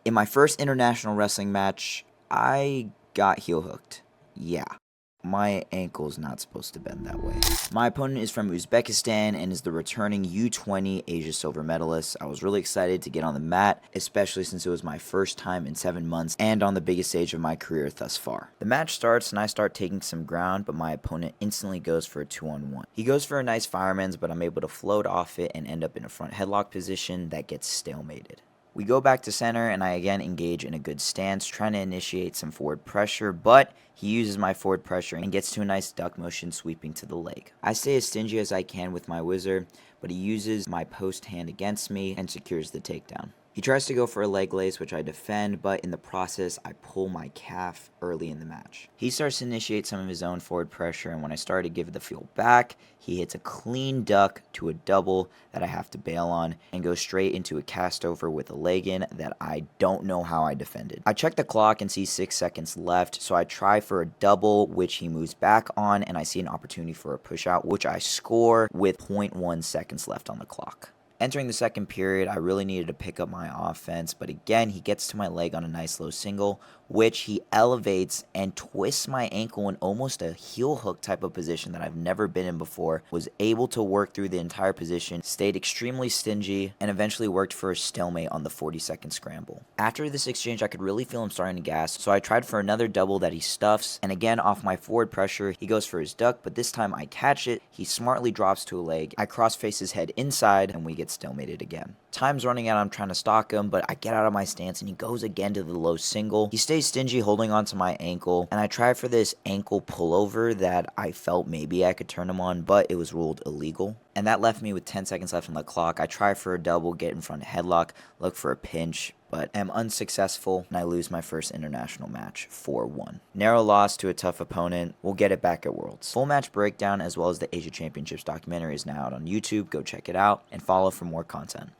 In my first international wrestling match, I got heel hooked. Yeah, my ankle's not supposed to bend that way. My opponent is from Uzbekistan and is the returning U20 Asia silver medalist. I was really excited to get on the mat, especially since it was my first time in 7 months and on the biggest stage of my career thus far. The match starts and I start taking some ground, but my opponent instantly goes for a 2-on-1. He goes for a nice fireman's, but I'm able to float off it and end up in a front headlock position that gets stalemated. We go back to center and I again engage in a good stance, trying to initiate some forward pressure, but he uses my forward pressure and gets to a nice duck motion sweeping to the leg. I stay as stingy as I can with my wizard, but he uses my post hand against me and secures the takedown. He tries to go for a leg lace, which I defend, but in the process, I pull my calf early in the match. He starts to initiate some of his own forward pressure, and when I start to give the fuel back, he hits a clean duck to a double that I have to bail on, and goes straight into a cast over with a leg in that I don't know how I defended. I check the clock and see 6 seconds left, so I try for a double, which he moves back on, and I see an opportunity for a push out, which I score with 0.1 seconds left on the clock. Entering the second period, I really needed to pick up my offense, but again, he gets to my leg on a nice low single, which he elevates and twists my ankle in almost a heel hook type of position that I've never been in before. Was able to work through the entire position, stayed extremely stingy, and eventually worked for a stalemate on the 40-second scramble. After this exchange, I could really feel him starting to gas, so I tried for another double that he stuffs, and again, off my forward pressure, he goes for his duck, but this time I catch it, he smartly drops to a leg, I cross-face his head inside, and we get stalemated again. Time's running out, I'm trying to stalk him, but I get out of my stance and he goes again to the low single. He stays stingy holding onto my ankle, and I try for this ankle pullover that I felt maybe I could turn him on, but it was ruled illegal. And that left me with 10 seconds left on the clock. I try for a double, get in front headlock, look for a pinch, but am unsuccessful, and I lose my first international match 4-1. Narrow loss to a tough opponent. We'll get it back at Worlds. Full match breakdown as well as the Asia Championships documentary is now out on YouTube. Go check it out and follow for more content.